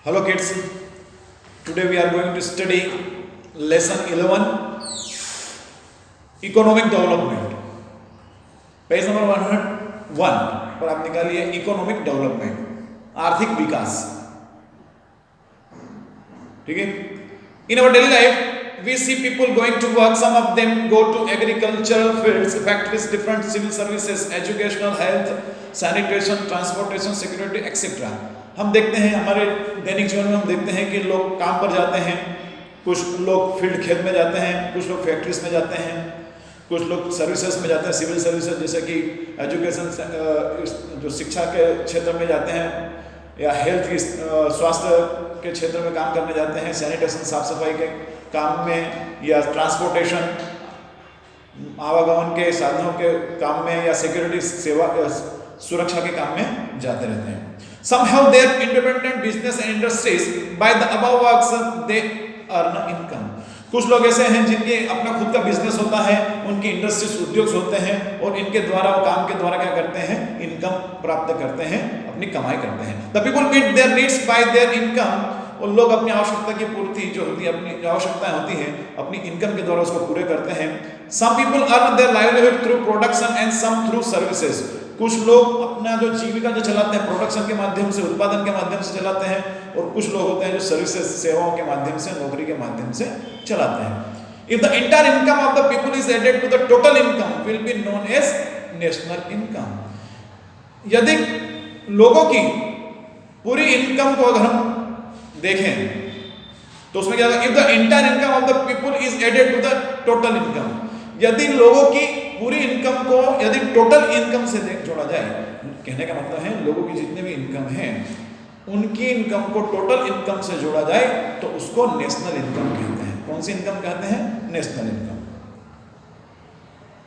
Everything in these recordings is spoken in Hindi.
Hello kids, today we are going to study lesson 11 economic development. Page number 101 पर आप निकालिए इकोनॉमिक डेवलपमेंट, आर्थिक विकास. ठीक है. In our daily life we see people going to work, some of them go to agricultural fields, factories, different civil services, educational, health, sanitation, transportation, security, etc. हम देखते हैं हमारे दैनिक जीवन में हम देखते हैं कि लोग काम पर जाते हैं, कुछ लोग फील्ड खेत में जाते हैं, कुछ लोग फैक्ट्रीज में जाते हैं, कुछ लोग सर्विसेज में जाते हैं, सिविल सर्विसेज जैसे कि एजुकेशन जो शिक्षा के क्षेत्र में जाते हैं, या हेल्थ की स्वास्थ्य के क्षेत्र में काम करने जाते हैं, सैनिटेशन साफ सफाई के काम में, या ट्रांसपोर्टेशन आवागमन के साधनों के काम में, या सिक्योरिटी सेवा सुरक्षा के काम में जाते रहते हैं. Some have their independent business and industries. By the above works they earn income. कुछ लोग ऐसे हैं जिनके अपना खुद का बिजनेस होता है, उनकी इंडस्ट्रीज उद्योग होते हैं, और इनके द्वारा काम के द्वारा क्या करते हैं, इनकम प्राप्त करते हैं, अपनी कमाई करते हैं. The people meet their needs by their income. और लोग अपनी आवश्यकता की पूर्ति जो होती है, अपनी आवश्यकताएं होती हैं, अपनी इनकम के द्वारा उसको पूरे करते हैं. Some people earn their livelihood through production and some through services. कुछ लोग अपना जो जीविका जो चलाते हैं प्रोडक्शन के माध्यम से, उत्पादन के माध्यम से चलाते हैं, और कुछ लोग होते हैं जो सर्विसेज सेवाओं के माध्यम से, नौकरी के माध्यम से चलाते हैं. If the entire income of the people is added to the total income will be known as national income. यदि लोगों की पूरी इनकम को अगर हम देखें तो उसमें क्या होगा, if the entire income of the people is added to the total income, यदि लोगों की पूरी इनकम को यदि टोटल इनकम से जोड़ा जाए, कहने का मतलब है लोगों की जितने भी इनकम है उनकी इनकम को टोटल इनकम से जोड़ा जाए तो उसको नेशनल इनकम कहते हैं. कौन सी इनकम कहते हैं? National income.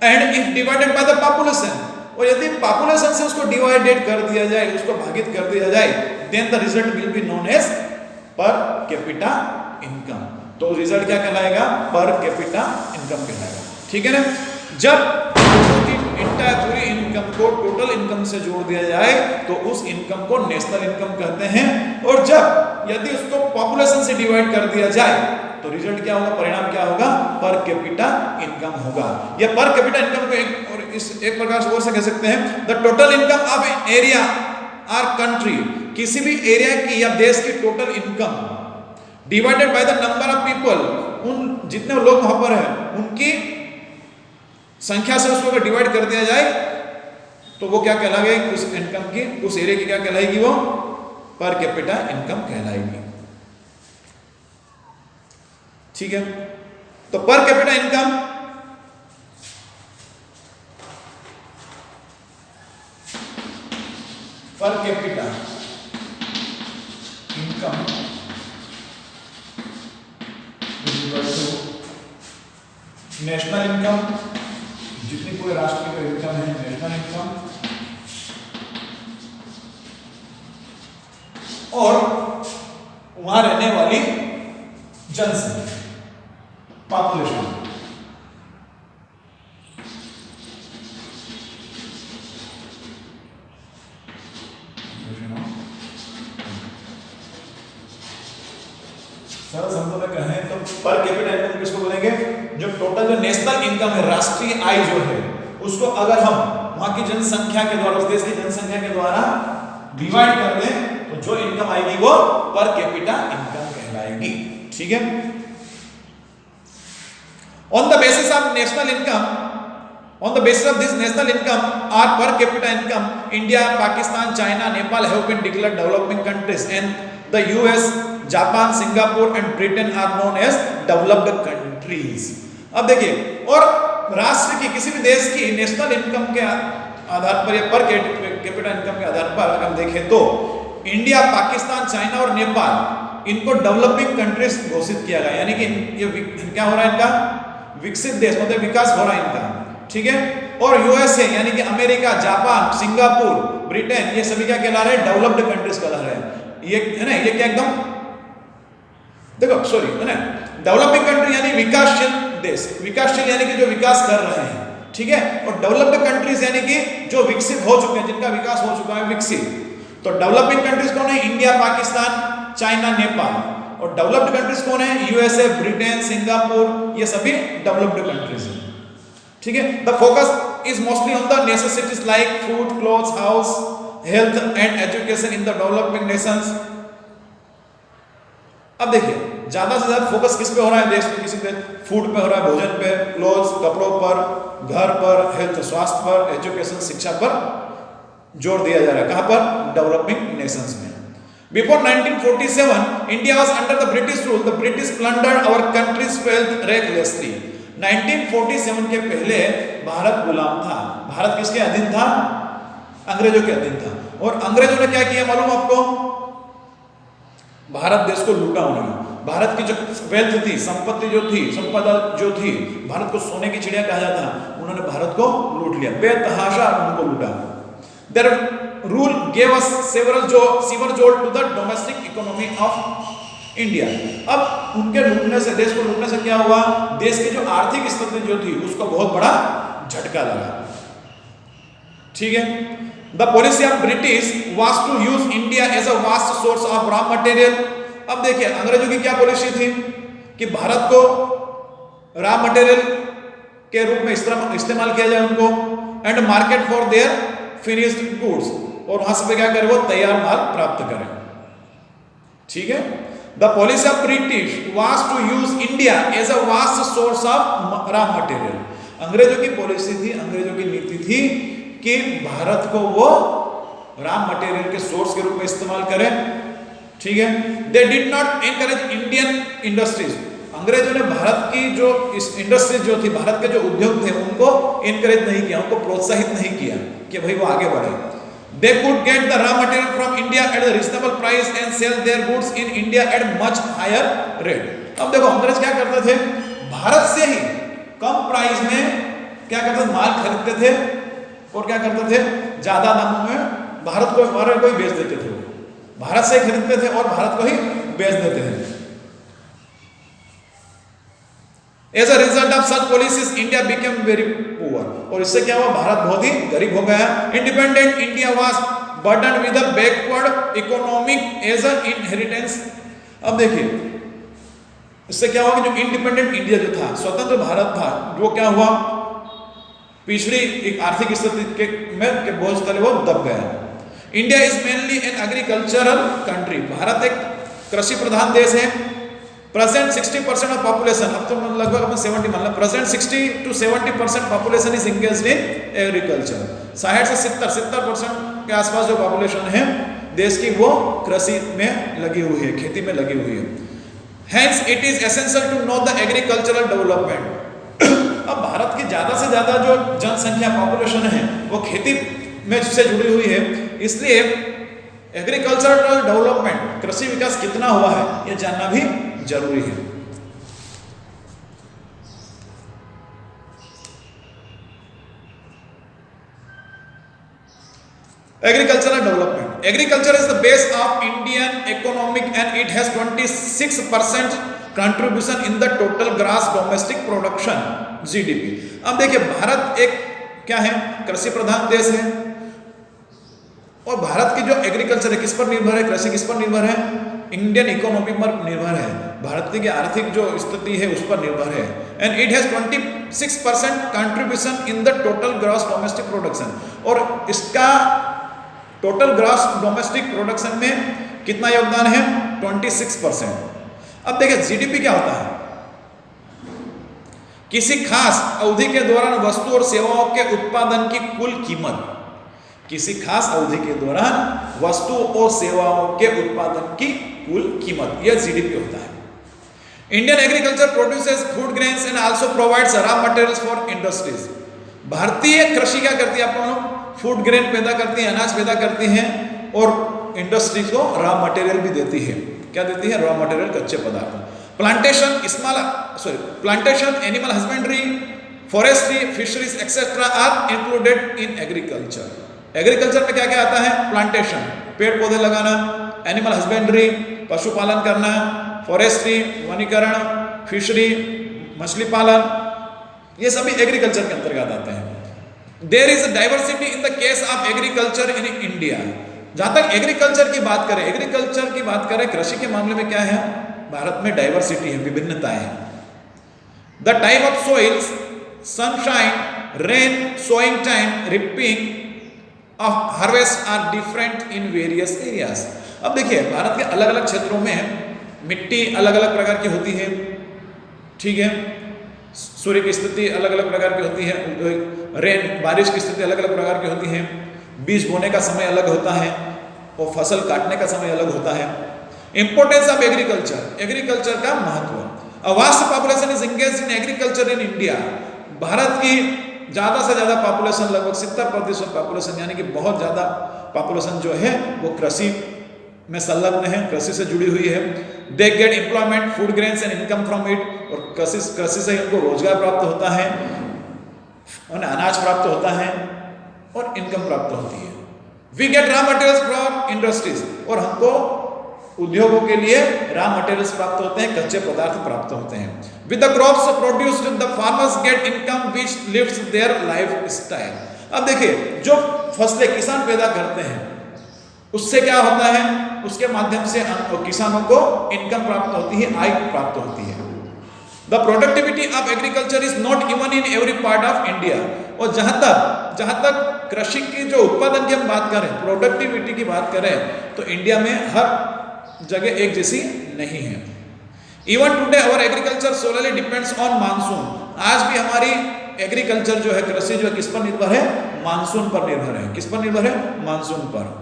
And if divided by the population, और यदि पॉपुलेशन से उसको डिवाइडेड कर दिया जाए, उसको भागित कर दिया जाए, then the result will be known as per capita income. तो रिजल्ट क्या कहलाएगा? पर कैपिटा इनकम कहलाएगा. ठीक है ना. जब पूरी इनकम को टोटल इनकम से जोड़ दिया जाए तो उस इनकम को नेशनल इनकम कहते हैं, और जब यदि उसको पॉपुलेशन से डिवाइड कर दिया जाए तो रिजल्ट क्या होगा, परिणाम क्या होगा? पर कैपिटा इनकम होगा. यह पर कैपिटा इनकम को एक प्रकार से और से कह सकते हैं, the total income of an area और कंट्री, किसी भी एरिया की या देश की total income divided by the number of people, उन जितने लोग वहां पर हैं उनकी संख्या से उसको अगर डिवाइड कर दिया जाए तो वो क्या कहलाएगी, उस इनकम की, उस एरिया की क्या कहलाएगी, वो पर कैपिटा इनकम कहलाएगी. ठीक है. तो per capita income per capita income is equal to national income, जितनी पूरे राष्ट्र की इनकम है नेशनल इनकम, और वहां रहने वाली जनसंख्या, पॉपुलेशन. सरल शब्दों में कहें तो पर कैपिटा इनकम किसको बोलेंगे? जो टोटल जो नेशनल इनकम है, राष्ट्रीय आय जो है, उसको अगर हम वहां की जनसंख्या के द्वारा, उस देश की जनसंख्या के द्वारा डिवाइड कर दें तो जो इनकम आएगी वो पर कैपिटा इनकम कहलाएगी. ठीक है. On the basis of national income, on the basis of this national income or per capita income, India, Pakistan, China, Nepal have been declared developing countries, and the US, Japan, Singapore and Britain are known as developed countries. अब देखिए, और राष्ट्र की किसी भी देश की नेशनल इनकम के आधार पर या पर कैपिटा इनकम के आधार पर अगर हम देखें तो इंडिया, पाकिस्तान, चाइना और नेपाल, इनको डेवलपिंग कंट्रीज घोषित किया गया. यानी कि ये क्या हो रहा है, इनका विकसित देश, मतलब विकास हो रहा है इनका. ठीक है. और यूएसए यानी कि अमेरिका, जापान, सिंगापुर, ब्रिटेन, ये सभी क्या कहला रहे हैं? डेवलप्ड कंट्रीज कहला रहे हैं. ये है ना, ये क्या एकदम देखो सॉरी है ना, डेवलपिंग कंट्री यानी विकासशील देश, विकासशील यानी कि जो विकास कर रहे हैं. ठीक है. और डेवलप्ड कंट्रीज यानी कि जो विकसित हो चुके हैं, जिनका विकास हो चुका है, विकसित. तो डेवलपिंग कंट्रीज कौन है? India, Pakistan, China, Nepal. और डेवलप्ड कंट्रीज कौन है? यूएसए, ब्रिटेन, सिंगापुर, ये सभी डेवलप्ड कंट्रीज हैं। ठीक है। The focus is mostly on the necessities like food, clothes, house, health and education in the developing Nations. अब देखिए ज्यादा से ज्यादा फोकस किस पे हो रहा है देश में? किसी पे फूड पे हो रहा है, भोजन पे, क्लोथ्स कपड़ों पर, घर पर, हेल्थ स्वास्थ्य पर, एजुकेशन शिक्षा पर जोर दिया जा रहा है। कहां पर? डेवलपिंग नेशंस में। Before 1947, India was under the British rule. The British plundered our country's wealth recklessly. 1947 के पहले भारत गुलाम था। भारत किसके अधीन था? अंग्रेजों के अधीन था। और अंग्रेजों ने क्या किया मालूम आपको? भारत देश को लूटा उन्होंने। भारत की जो वेल्थ थी, संपत्ति जो थी, संपदा जो थी, भारत को सोने की चिड़िया कहा जाता है, उन्होंने भारत को लूट लिया, बेतहाशा उनको लूटा। Their rule gave us several jolt to the domestic economy of India. अब उनके लूटने से, देश को लूटने से क्या हुआ? देश की जो आर्थिक स्थिति जो थी उसको बहुत बड़ा झटका लगा। ठीक है। The policy of British was to use India as a vast source of raw material. अब देखिए अंग्रेजों की क्या पॉलिसी थी कि भारत को रॉ मटेरियल के रूप में इस्तेमाल किया जाए उनको, and market for their finished goods, और वहां से क्या करें? वो तैयार माल प्राप्त करें। ठीक है। The policy of British was to use India as a vast source of raw material. अंग्रेजों की पॉलिसी थी, अंग्रेजों की नीति थी कि भारत को वो रॉ मटेरियल के सोर्स के रूप में इस्तेमाल करें। ठीक है। They did not encourage Indian industries. अंग्रेजों ने भारत की जो इस इंडस्ट्रीज जो थी, भारत के जो उद्योग थे, उनको एनकरेज नहीं किया, उनको प्रोत्साहित नहीं किया कि भाई वो आगे बढ़े। They could get the raw material from India at a reasonable price and sell their goods in India at much higher rate. अब देखो अंग्रेज क्या करते थे? भारत से ही कम प्राइस में क्या करते थे? माल खरीदते थे और क्या करते थे? ज्यादा दामों में भारत को, भारत को ही बेच देते थे। भारत से ही खरीदते थे और भारत को ही बेच देते थे। As a result of such policies, India became very poor. और इससे क्या हुआ? भारत बहुत ही गरीब हो गया। Independent India was burdened with a backward economic as an inheritance. अब देखिए इससे क्या हुआ कि जो इंडिपेंडेंट इंडिया जो था, स्वतंत्र भारत था, वो क्या हुआ? पिछड़ी एक आर्थिक स्थिति के बोझ तले वो दब गया। India is mainly an agricultural country. Bharat एक कृषि प्रधान देश है। प्रेजेंट 60% ऑफ पॉपुलेशन, अब तो लगभग अपन 70 मान लो, present 60 to 70% population is engaged in agriculture. 60 से 70% के आसपास जो पॉपुलेशन है देश की वो कृषि में लगी हुई है, खेती में लगी हुई है। Hence it is essential to know the agricultural development. अब भारत की ज्यादा से ज्यादा जो जनसंख्या पॉपुलेशन है वो खेती में से जुड़ी हुई है, इसलिए एग्रीकल्चरल डेवलपमेंट, कृषि विकास कितना हुआ है ये जानना भी जरूरी है। Agricultural development. Agriculture is the base of Indian economic and it has 26% contribution in the total gross domestic production GDP. अब देखिए भारत एक क्या है? कृषि प्रधान देश है और भारत की जो एग्रीकल्चर है किस पर निर्भर है? कृषि किस पर निर्भर है? इंडियन इकोनॉमी पर निर्भर है, भारत की आर्थिक जो स्थिति है उस पर निर्भर है। And it has 26% contribution in the total gross domestic production, और इसका टोटल ग्रॉस डोमेस्टिक प्रोडक्शन में कितना योगदान है? 26%। अब देखिए जीडीपी क्या होता है? किसी खास अवधि के दौरान वस्तु और सेवाओं के उत्पादन की कुल कीमत, किसी खास अवधि के दौरान वस्तु और सेवाओं के उत्पादन की कुल कीमत, यह जीडीपी होता है। Indian agriculture produces food grains and also provides raw materials for industries. भारतीय कृषि क्या करती है? आपको मालूम, फूड ग्रेन पैदा करती है, अनाज पैदा करती है और इंडस्ट्रीज को रॉ मटेरियल भी देती है। क्या देती है? रॉ मटेरियल, कच्चे पदार्थ। Plantation, animal husbandry, forestry, fisheries etcetera are included in agriculture. Agriculture में क्या क्या आता है? प्लांटेशन, पेड़ पौधे लगाना, एनिमल हस्बेंड्री, पशुपालन करना, फॉरेस्ट्री, वनीकरण, फिशरी, मछली पालन, ये सभी एग्रीकल्चर के अंतर्गत आते हैं। There is diversity in the case of agriculture in India. जहां तक एग्रीकल्चर की बात करें, कृषि के मामले में क्या है, भारत में डाइवर्सिटी है, विभिन्नताएं हैं। The type of soils, sunshine, rain, sowing time, ripping of harvest are different in various areas. अब देखिए, भारत के अलग अलग क्षेत्रों में मिट्टी अलग अलग प्रकार की होती है, ठीक है, सूर्य की स्थिति अलग अलग प्रकार की होती है, रेन, बारिश की स्थिति अलग अलग प्रकार की होती है, बीज बोने का समय अलग होता है और फसल काटने का समय अलग होता है। इंपॉर्टेंस ऑफ एग्रीकल्चर का महत्व। A vast population is engaged in agriculture in India. Bharat की ज़्यादा से ज़्यादा पॉपुलेशन, लगभग 70% पॉपुलेशन, यानी कि बहुत ज़्यादा पॉपुलेशन जो है वो कृषि में संलग्न है, कृषि से जुड़ी हुई है। They get employment, food grains and income from it. और कृषि से उनको रोजगार प्राप्त होता है, उन्हें अनाज प्राप्त होता है और इनकम प्राप्त होती है। We get raw materials from industries. और हमको उद्योगों के लिए रॉ मटेरियल्स प्राप्त होते हैं, कच्चे पदार्थ प्राप्त होते हैं। With the crops produced the farmers get income which lifts their lifestyle. अब देखिए, जो फसलें किसान पैदा करते हैं उससे क्या होता है, उसके माध्यम से किसानों को इनकम प्राप्त होती है, आय प्राप्त होती है। The productivity of agriculture is not even in every part of India. और जहां तक कृषि की जो उत्पादन की हम बात करें, प्रोडक्टिविटी की बात करें, तो इंडिया में हर जगह एक जैसी नहीं है। Even today our agriculture solely depends on monsoon. आज भी हमारी एग्रीकल्चर जो है, कृषि जो है, किस पर निर्भर है, मानसून पर निर्भर है। किस पर निर्भर है, मानसून पर।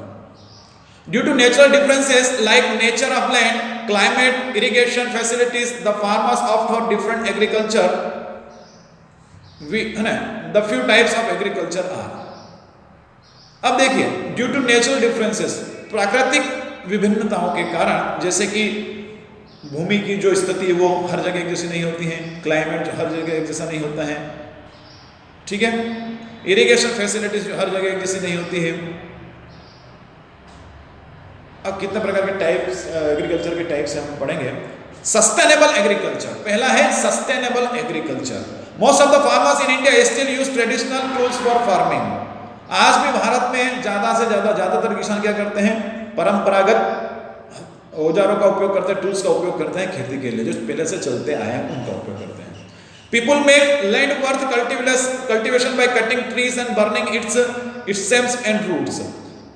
Due to natural differences like nature of land, climate, irrigation facilities, the farmers opt for different agriculture. The few types of agriculture are. अब देखिए, ड्यू टू नेचुरल डिफरेंसेस, प्राकृतिक विभिन्नताओं के कारण, जैसे कि भूमि की जो स्थिति है वो हर जगह एक जैसी नहीं होती है, क्लाइमेट जो हर जगह एक जैसा नहीं होता है, ठीक है, इरिगेशन फैसिलिटीज जो हर जगह एक जैसी नहीं होती है। अब कितने प्रकार के टाइप्स, एग्रीकल्चर के टाइप्स हम पढ़ेंगे। सस्टेनेबल एग्रीकल्चर, पहला है sustainable agriculture. Most of the farmers in India still use traditional tools for farming. आज भी भारत में ज्यादातर किसान क्या करते हैं, परंपरागत औजारों का उपयोग करते हैं, टूल्स का उपयोग करते हैं खेती के लिए, जो पहले से चलते आए हैं उनका उपयोग करते हैं। People make land worth cultivation by cutting trees and burning its stems and roots.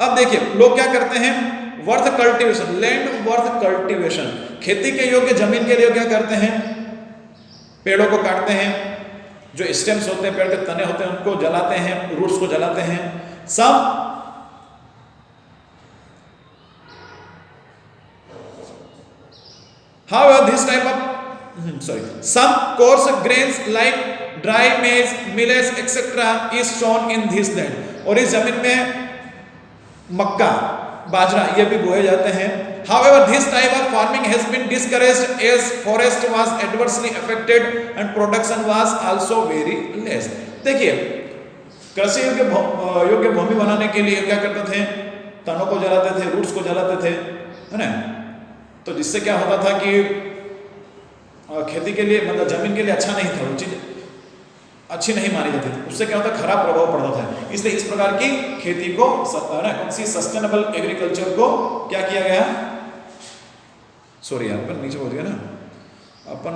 अब देखिए, लोग क्या करते हैं, worth cultivation, land worth cultivation, खेती के योग्य जमीन के लिए क्या करते हैं, पेड़ों को काटते हैं, जो स्टेम्स होते हैं, पेड़ के तने होते हैं, उनको जलाते हैं, रूट्स को जलाते हैं। However, this type of some coarse grains like dry maize, millets, etc. is sown in this land. और इस जमीन में मक्का, बाजरा ये भी बोए जाते हैं। However, this type of farming has been discouraged as forest was adversely affected and production was also very less. देखिए, कृषि योग्य भूमि बनाने के लिए क्या करते थे, तनों को जलाते थे, रूट्स को जलाते थे, है ना। तो जिससे क्या होता था कि खेती के लिए, मतलब जमीन के लिए अच्छा नहीं था, वो चीज अच्छी नहीं मानी जाती थी, उससे क्या होता, खराब प्रभाव पड़ता था। इसलिए इस प्रकार की खेती को, कौन सी सस्टेनेबल एग्रीकल्चर को क्या किया गया, सॉरी यार अपन नीचे पहुंच गया ना, अपन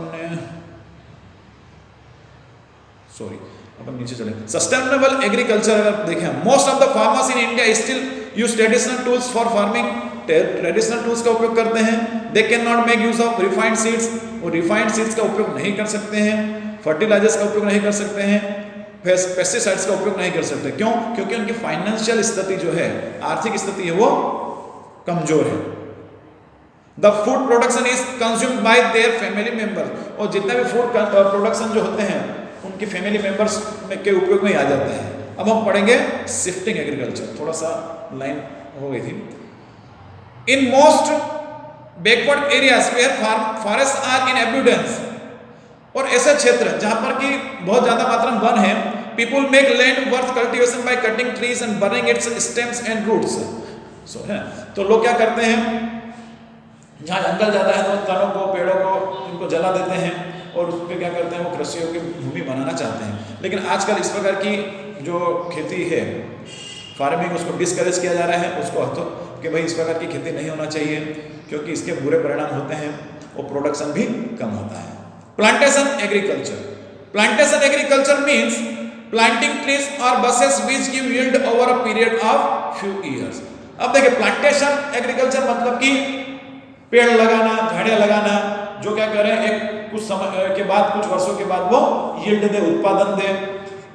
नीचे चले। सस्टेनेबल एग्रीकल्चर अगर देखें, most of the farmers in India still use traditional tools for farming. Traditional tools का उपयोग करते हैं। They can not make use of refined seeds, वो रिफाइंड सीड्स का उपयोग नहीं कर सकते हैं, फर्टिलाइजर्स का उपयोग नहीं कर सकते हैं, पेस्टिसाइड्स का उपयोग नहीं कर सकते। क्यों? क्योंकि उनकी फाइनेंशियल स्थिति जो है, आर्थिक स्थिति है, वो कमजोर है। The food production is consumed by their family members. और जितने भी फूड प्रोडक्शन जो होते हैं उनकी फैमिली मेंबर्स के उपयोग में आ जाते हैं। अब हम पढ़ेंगे शिफ्टिंग एग्रीकल्चर, थोड़ा सा लाइन हो गई थी। In most backward areas where forest are in abundance. और ऐसे क्षेत्र जहां पर कि बहुत ज्यादा मात्रा में वन है, people make land worth cultivation by cutting trees and burning its stems and roots. तो लोग क्या करते हैं, जहां जंगल ज्यादा है तो तनों को, पेड़ों को, इनको जला देते हैं और उस पर क्या करते हैं, वो कृषि योग्य भूमि बनाना चाहते हैं। लेकिन आजकल इस प्रकार की जो खेती है, फार्मिंग, उसको डिस्करेज किया जा रहा है, उसको कि भाई इस प्रकार की खेती नहीं होना चाहिए क्योंकि इसके बुरे परिणाम होते हैं और प्रोडक्शन भी कम होता है। Plantation agriculture. Plantation agriculture means planting trees और bushes which give yield over a period of few years. अब देखिए प्लांटेशन एग्रीकल्चर मतलब कि पेड़ लगाना, झाड़ियां लगाना, जो क्या करें एक कुछ समय के बाद, कुछ वर्षों के बाद वो यील्ड दे, उत्पादन दे।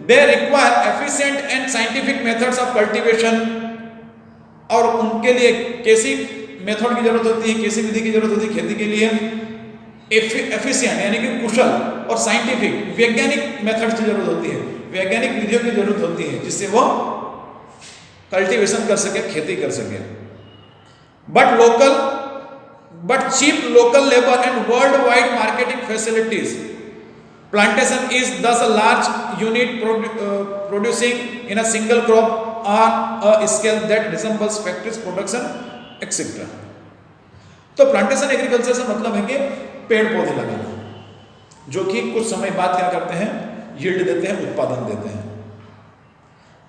They require efficient and scientific methods of cultivation, और उनके लिए कैसी मेथड की जरूरत होती है, कैसी विधि की जरूरत होती है खेती के लिए? एफिशिएंट यानी कि कुशल, और साइंटिफिक वैज्ञानिक मेथड्स की जरूरत होती है, वैज्ञानिक विधियों की जरूरत होती है जिससे वो कल्टीवेशन कर सके, खेती कर सके। But cheap local labor and worldwide marketing facilities. Plantation is thus a large unit producing in a single crop on a scale that resembles factories production etc. तो प्लांटेशन एग्रीकल्चर से मतलब है कि पेड़ पौधे लगाना, जो कि कुछ समय बाद क्या करते हैं? यील्ड देते हैं, उत्पादन देते हैं।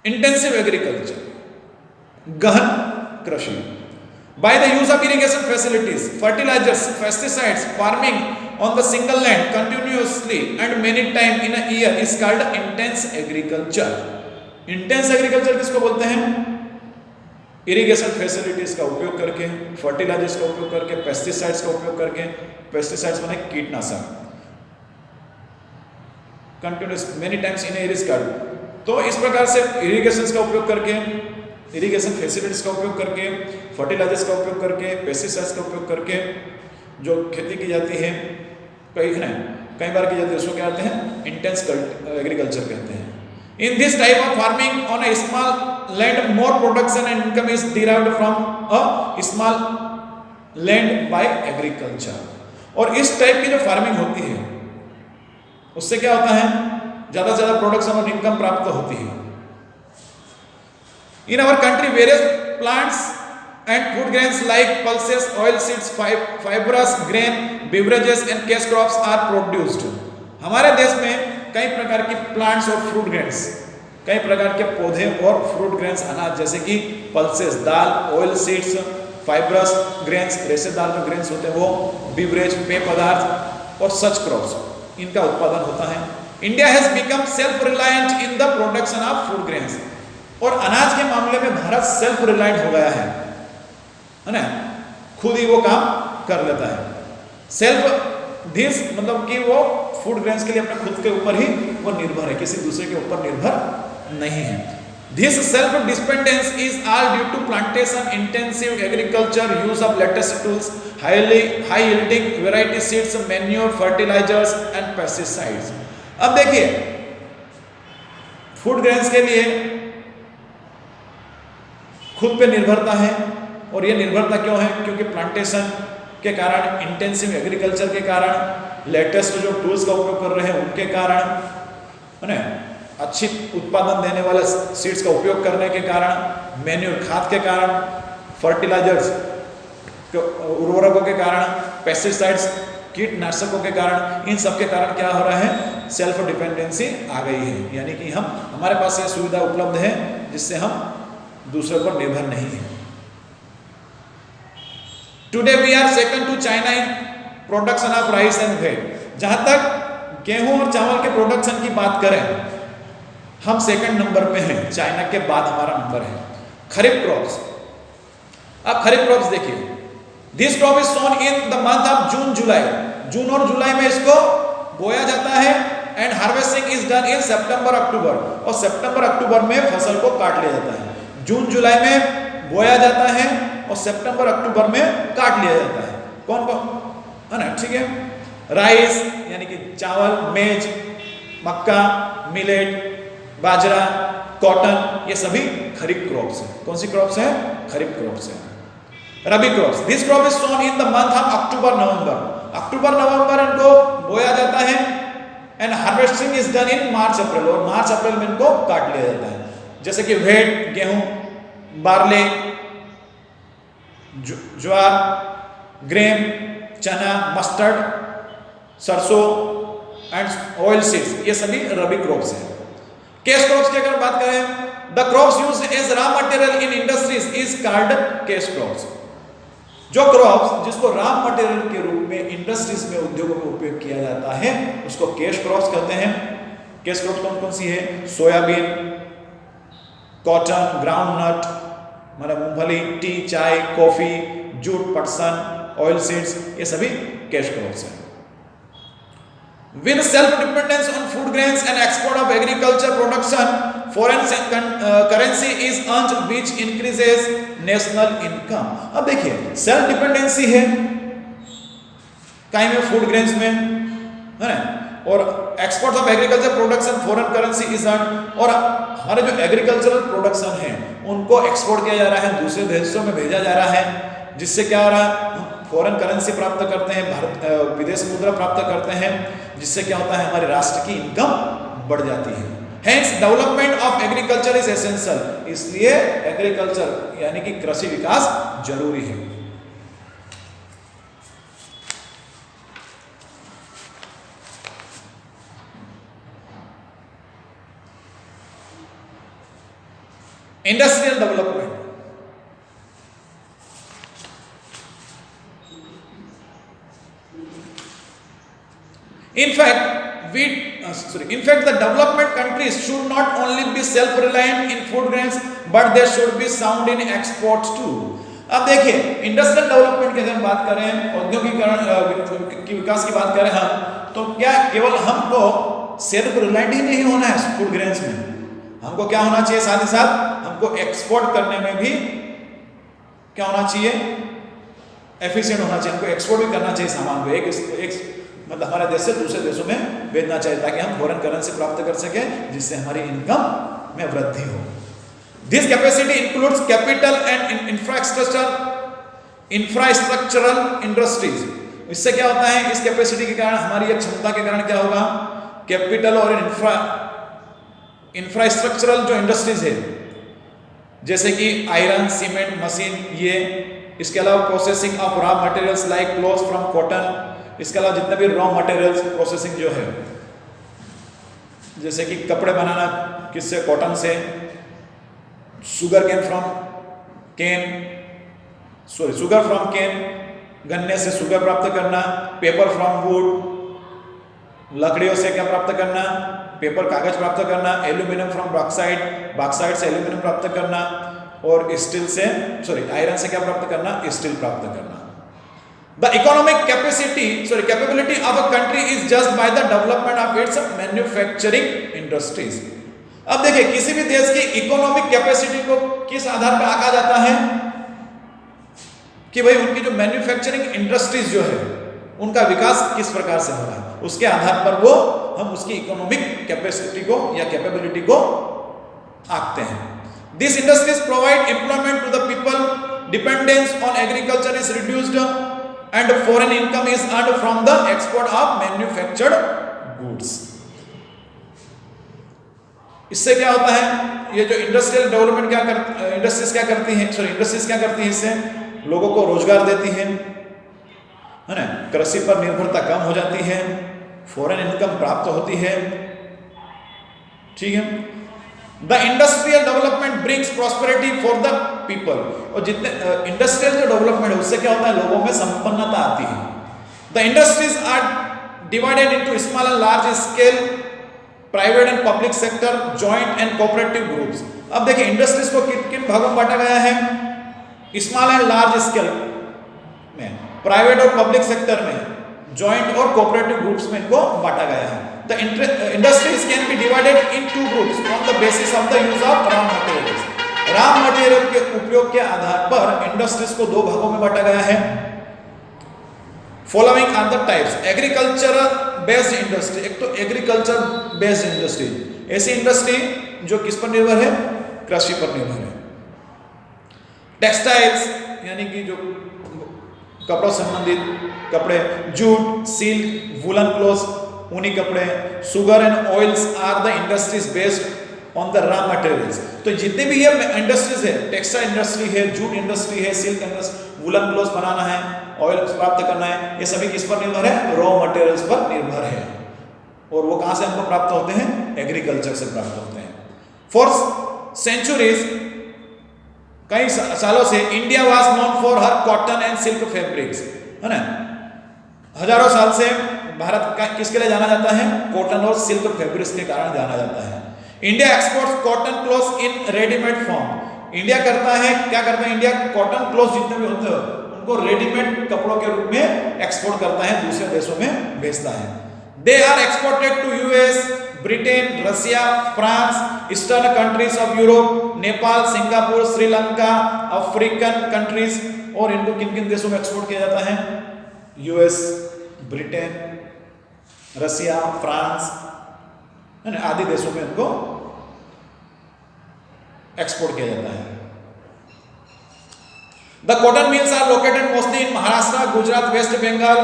इंटेंसिव एग्रीकल्चर, गहन कृषि। By the use of irrigation facilities, fertilizers, pesticides, farming on the single land continuously and many times in a year is called intense agriculture. Intense agriculture किसको बोलते हैं? इरिगेशन फैसिलिटीज का उपयोग करके, फर्टिलाइजर्स का उपयोग करके, पेस्टिसाइड्स का उपयोग करके। पेस्टिसाइड्स माने कीटनाशक। Continuous many times in year is called. तो इस प्रकार से इरिगेशन का उपयोग करके, इरिगेशन फैसिलिटीज का उपयोग करके, फर्टिलाइजर्स का उपयोग करके, पेस्टिसाइड्स का उपयोग करके जो खेती की जाती है, कई बार की जाती है, उसको क्या कहते हैं? इंटेंस एग्रीकल्चर कहते हैं। In this type of farming on a small land more production and income is derived from a small land bye agriculture. और इस टाइप की जो फार्मिंग होती है उससे क्या होता है? ज्यादा से ज्यादा प्रोडक्शन और इनकम प्राप्त होती है। In our country, various plants and food grains like pulses, oil seeds, fibrous grain, beverages and cash crops are produced. हमारे देश में कई प्रकार की प्लांट्स और फ्रूट ग्रेन्स, कई प्रकार के पौधे और फ्रूट ग्रेन्स, अनाज जैसे कि पल्सेस दाल, ऑयल सीड्स, फाइब्रस ग्रेन्स रेशेदार जो ग्रेन्स होते हैं वो, बिवरेज पेय पदार्थ और सच क्रॉप्स, इनका उत्पादन होता है। India has become self reliant in the production of food grains. और अनाज के मामले में भारत सेल्फ रिलायंट हो गया है ना, खुद ही वो काम कर लेता है। सेल्फ दिस मतलब कि वो फूड ग्रेन्स के लिए अपने खुद के ऊपर ही वो निर्भर है, किसी दूसरे के ऊपर निर्भर नहीं है। This self dependence is all due to plantation intensive agriculture, use of latest tools, high yielding variety seeds, manure, fertilizers and pesticides. अब देखिए फूड ग्रेन्स के लिए खुद पे निर्भरता है, और ये निर्भरता क्यों है? क्योंकि प्लांटेशन के कारण, इंटेंसिव एग्रीकल्चर के कारण, लेटेस्ट जो टूल्स का उपयोग कर रहे हैं उनके कारण, है ना, अच्छी उत्पादन देने वाले सीड्स का उपयोग करने के कारण, मैन्योर खाद के कारण, फर्टिलाइजर्स उर्वरकों के कारण, पेस्टिसाइड्स कीटनाशकों के कारण, इन सब के कारण क्या हो रहा है? सेल्फ डिपेंडेंसी आ गई है, यानी कि हमारे पास ये सुविधा उपलब्ध है जिससे हम दूसरे पर निर्भर नहीं है। Today we are second to China in production of rice and wheat. जहां तक गेहूं और चावल के प्रोडक्शन की बात करें, हम सेकंड नंबर पे हैं, चाइना के बाद हमारा नंबर है। खरीफ क्रॉप्स, अब खरीफ क्रॉप्स देखिए, this crop is sown in the month of June July. जून और जुलाई में इसको बोया जाता है and harvesting is done in September October, और सितंबर अक्टूबर में फसल को काट लिया जाता है। जून जुलाई में बोया जाता है और सितंबर अक्टूबर में काट लिया जाता है। कौन है ना, ठीक है। राइस यानी कि चावल, मेज, मक्का, मिलेट, बाजरा, कॉटन, ये सभी खरीफ क्रॉप्स हैं। कौन सी क्रॉप्स हैं? खरीफ क्रॉप्स हैं। Rabi crops, this crop is sown in the month of October November. अक्टूबर नवंबर इनको बोया जाता है and harvesting is done in March April, और मार्च अप्रैल में इनको काट लिया जाता है। जैसे कि व्हीट गेहूं, बार्ले, ज्वार, ग्रेन, चना, मस्टर्ड, सरसों एंड ऑयल सीड्स, ये सभी रबी क्रॉप्स हैं। कैश क्रॉप्स की अगर बात करें, the crops used as raw material in industries is called cash crops. जो क्रॉप्स जिसको रॉ मटेरियल के रूप में इंडस्ट्रीज में उद्योगों में उपयोग किया जाता है उसको कैश क्रॉप्स कहते हैं। कैश क्रॉप्स कौन कौन सी है? सोयाबीन, कॉटन, ग्राउंडनट मतलब मूंगफली, टी, चाय, कॉफी, जूट, पटसन, ऑयल सीड्स, ये सभी कैश क्रॉप्स हैं। With self-dependence on food grains and export of agriculture production, foreign currency is earned which increases national income। अब देखिए सेल्फ डिपेंडेंसी है काई में, फूड ग्रेन्स में, है ना, और export of agriculture production foreign currency is earn, और हमारे जो एग्रीकल्चरल प्रोडक्शन है उनको एक्सपोर्ट किया जा रहा है, दूसरे देशों में भेजा जा रहा है, जिससे क्या हो रहा है? फॉरेन करेंसी प्राप्त करते हैं, भारत विदेश मुद्रा प्राप्त करते हैं, जिससे क्या होता है? हमारे राष्ट्र की इनकम बढ़ जाती है। Hence development of agriculture is essential, इसलिए एग्रीकल्चर यानी कि कृषि विकास जरूरी है। Industrial development, in fact the development countries should not only be self reliant in food grains but they should be sound in exports too। अब देखिए इंडस्ट्रियल डेवलपमेंट की अगर हम बात करें, औद्योगिकरण की विकास की बात करें हम, तो क्या केवल हमको सेल्फ रिलायंट ही नहीं होना है फूड ग्रेन्स में, हमको क्या होना चाहिए? साथ ही साथ हमको एक्सपोर्ट करने में भी क्या होना चाहिए? एफिशिएंट होना चाहिए। हमको एक्सपोर्ट भी करना चाहिए सामान को, एक मतलब हमारे देश से दूसरे देशों में भेजना चाहिए ताकि हम फॉरेन करेंसी प्राप्त कर सकें, जिससे हमारी इनकम में वृद्धि हो। This capacity includes capital and infrastructural industries. इससे क्या होता है? इस कैपेसिटी के कारण, हमारी क्षमता के कारण क्या होगा? कैपिटल और इंफ्रास्ट्रक्चरल जो इंडस्ट्रीज है, जैसे कि आयरन, सीमेंट, मशीन, ये, इसके अलावा processing of raw materials like cloth from cotton, इसके अलावा जितने भी रॉ मटेरियल्स प्रोसेसिंग जो है, जैसे कि कपड़े बनाना किससे? कॉटन से, शुगर फ्रॉम केन, गन्ने से शुगर प्राप्त करना, पेपर फ्रॉम वुड, लकड़ियों से क्या प्राप्त करना? पेपर, कागज प्राप्त करना, एल्यूमिनियम फ्रॉम बॉक्साइट से एल्यूमिनियम प्राप्त करना, और आयरन से क्या प्राप्त करना? स्टील प्राप्त करना। The economic capability of a country is judged by the development of its manufacturing industries। अब देखिए किसी भी देश की इकोनॉमिक कैपेसिटी को किस आधार पर आंका जाता है? कि भाई उनकी जो मैन्युफैक्चरिंग इंडस्ट्रीज जो है उनका विकास किस प्रकार से हो रहा है, उसके आधार पर वो हम उसकी इकोनॉमिक कैपेसिटी को या कैपेबिलिटी को आंकते हैं। These industries provide employment to the people, dependence on agriculture is reduced and foreign income is earned from the export of manufactured goods। इससे क्या होता है? ये जो इंडस्ट्रियल डेवलपमेंट इंडस्ट्रीज क्या करती हैं? इससे लोगों को रोजगार देती हैं, है ना, कृषि पर निर्भरता कम हो जाती है, फॉरेन इनकम प्राप्त होती है, ठीक है। The industrial development brings prosperity for the people, और जितने इंडस्ट्रियल जो डेवलपमेंट है उससे क्या होता है? लोगों में संपन्नता आती है। The industries are divided into small and large scale, private and public sector, joint and cooperative groups. अब देखिए इंडस्ट्रीज को किन किन भागों में बांटा गया है? स्मॉल एंड लार्ज स्केल में, प्राइवेट और पब्लिक सेक्टर में, जॉइंट और कोऑपरेटिव ग्रुप्स में इनको बांटा गया है। The industries can be divided in two groups on the basis of the use of raw materials। Raw material के उपयोग के आधार पर इंडस्ट्रीज को दो भागों में बांटा गया है। Following are the types. Agriculture based industry, एक तो एग्रीकल्चर बेस्ड इंडस्ट्री, ऐसी इंडस्ट्री जो किस पर निर्भर है? कृषि पर निर्भर है। टेक्सटाइल्स यानी कि जो कपड़ों संबंधित कपड़े, जूट, सिल्क, वुलन क्लॉथ्स, ऊनी कपड़े, sugar and oils are the industries based on the raw materials. तो जितने भी ये इंडस्ट्रीज है, टेक्सटाइल इंडस्ट्री है, जूट इंडस्ट्री है, सिल्क इंडस्ट्री, वुलन क्लॉथ्स बनाना है, ऑयल प्राप्त करना है, ये सभी किस पर निर्भर है? रॉ मटेरियल्स पर निर्भर है। और वो कहां से हमको प्राप्त होते हैं? एग्रीकल्चर से प्राप्त होते हैं। फॉर सेंचुरीज, कई सालों से India was known for her cotton and silk fabrics, है ना। हजारों साल से भारत का किसके लिए जाना जाता है? कॉटन और सिल्क फैब्रिक्स के कारण जाना जाता है। India exports cotton clothes in readymade form. India करता है, क्या करता है इंडिया? कॉटन क्लोथ्स जितने भी होते हैं उनको रेडीमेड कपड़ों के रूप में एक्सपोर्ट करता है, दूसरे देशों में भेजता है। They are exported to US, Britain, Russia, France, eastern countries of Europe, Nepal, Singapore, Sri Lanka, African countries. और इनको किन किन देशों में एक्सपोर्ट किया जाता है? यूएस, ब्रिटेन, रसिया, फ्रांस, है ना, आदि देशों में इनको एक्सपोर्ट किया जाता है। The cotton mills are located mostly in Maharashtra, Gujarat, West Bengal.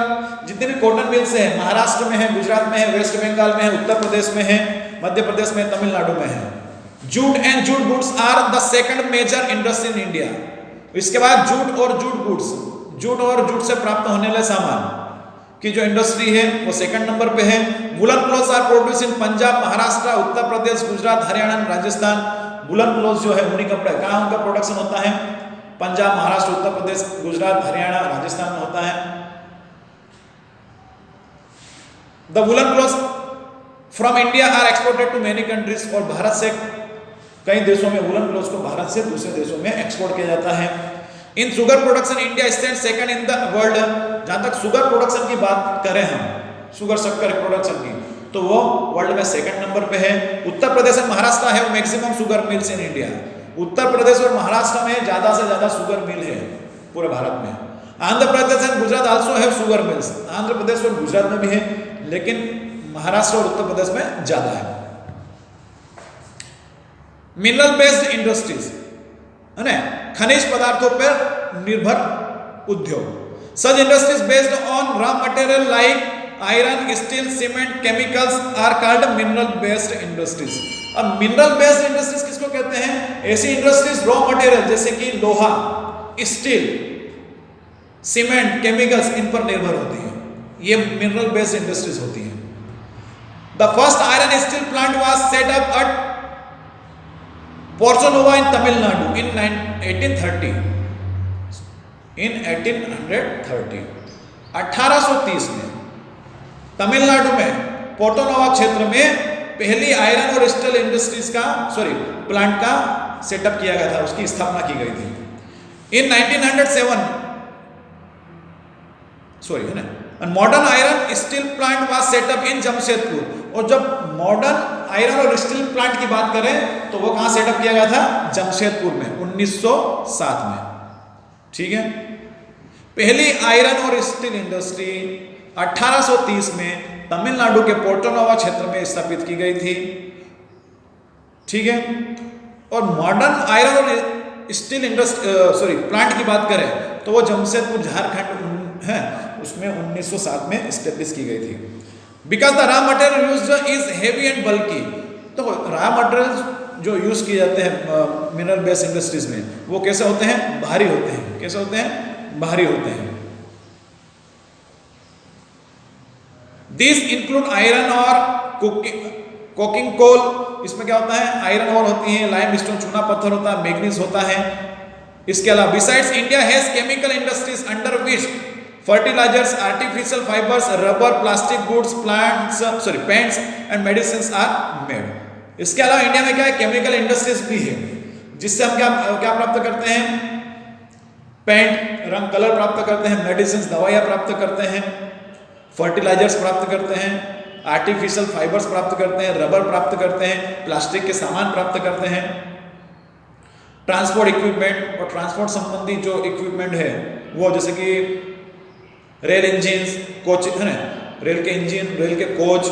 जितने भी कॉटन मिल्स हैं महाराष्ट्र में है, गुजरात में है, वेस्ट बंगाल में है, उत्तर प्रदेश में है, मध्य प्रदेश में, तमिलनाडु में है। Jute and jute goods are the second major industry in India. इसके बाद जूट और जूट गुड्स, जूट और जूट से प्राप्त होने वाले सामान की जो इंडस्ट्री है वो सेकंड नंबर पे है। Woollen clothes are produce in Punjab, Maharashtra, Uttar Pradesh, Gujarat, Haryana, Rajasthan. Woollen clothes जो है ऊनी कपड़े, कहाँ उनका प्रोडक्शन होता है? पंजाब, महाराष्ट्र, उत्तर प्रदेश, गुजरात, हरियाणा, राजस्थान में होता है। The woollen clothes from India are exported to many countries. और भारत से कई देशों में वुलन क्लॉथ्स को भारत से दूसरे देशों में एक्सपोर्ट किया जाता है। इन sugar production India stand second in the world. जहां तक शुगर प्रोडक्शन की बात करें हम, शुगर शक्कर प्रोडक्शन की, तो वो वर्ल्ड में सेकंड नंबर पे है। उत्तर प्रदेश और महाराष्ट्र है maximum sugar mills in India. Uttar Pradesh और महाराष्ट्र में ज्यादा से ज्यादा शुगर मिल है पूरे भारत में। Andhra Pradesh and Gujarat also have sugar mills. Andhra Pradesh और गुजरात में भी है, लेकिन महाराष्ट्र और उत्तर प्रदेश में ज्यादा है। मिनरल बेस्ड इंडस्ट्रीज, है ना, खनिज पदार्थों पर निर्भर उद्योग। Such industries based on raw material like iron, steel, cement, chemicals are called mineral based industries. अब मिनरल बेस्ड इंडस्ट्रीज किसको कहते हैं? ऐसी इंडस्ट्रीज रॉ मटेरियल जैसे कि लोहा, स्टील, सीमेंट, केमिकल्स, इन पर निर्भर होती है, ये मिनरल बेस्ड इंडस्ट्रीज होती है। The first iron steel plant was set up at Porto Novo in Tamil Nadu in 1830। In 1830 1830 में तमिलनाडु में पोर्टोनोवा क्षेत्र में पहली आयरन और स्टील इंडस्ट्रीज का प्लांट का सेटअप किया गया था, उसकी स्थापना की गई थी। इन 1907 है ना, modern iron steel plant was set up in Jamshedpur. और जब मॉडर्न आयरन और स्टील प्लांट की बात करें तो वो कहां सेटअप किया गया था? जमशेदपुर में 1907 में। ठीक है, पहली आयरन और स्टील इंडस्ट्री 1830 में तमिलनाडु के पोर्टोनोवा क्षेत्र में स्थापित की गई थी। ठीक है, और मॉडर्न आयरन और स्टील इंडस्ट्री प्लांट की बात करें तो वो जमशेदपुर झारखंड है, उसमें 1907 में स्टेब्लिश की गई थी। Because the raw material used is heavy and bulky. तो रॉ मटेरियल जो यूज किए जाते हैं मिनरल बेस्ड इंडस्ट्रीज में वो कैसे होते हैं? भारी होते हैं। कैसे होते हैं? भारी होते हैं। दिस इंक्लूड आयरन और कोकिंग कोल। इसमें क्या होता है? आयरन और होती है, लाइमस्टोन चूना पत्थर होता है, मैग्नीज होता है। इसके अलावा besides India has chemical industries under which fertilisers, artificial fibres, rubber, plastic goods, paints and medicine are made. इसके अलावा इंडिया में क्या है? केमिकल इंडस्ट्रीज भी है, जिससे हम क्या प्राप्त करते हैं? पेंट, रंग, कलर प्राप्त करते हैं, मेडिसिन, दवाइयाँ प्राप्त करते हैं, फर्टिलाइजर्स प्राप्त करते हैं, आर्टिफिशियल फाइबर्स प्राप्त करते हैं, रबर प्राप्त करते हैं, प्लास्टिक के सामान प्राप्त करते हैं, ट्रांसपोर्ट इक्विपमेंट और ट्रांसपोर्ट संबंधी जो इक्विपमेंट है वो जैसे कि रेल इंजन, कोच, है ना, रेल के इंजन, रेल के कोच,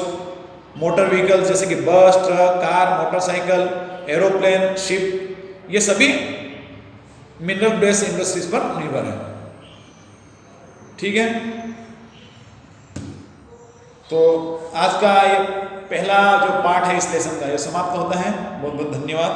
मोटर व्हीकल्स जैसे कि बस, truck, car, motorcycle, aeroplane, ship, ये सभी मिनरल बेस्ड इंडस्ट्रीज पर निर्भर है। ठीक है, तो आज का ये पहला जो पार्ट है इस लेसन का ये समाप्त होता है। बहुत बहुत धन्यवाद।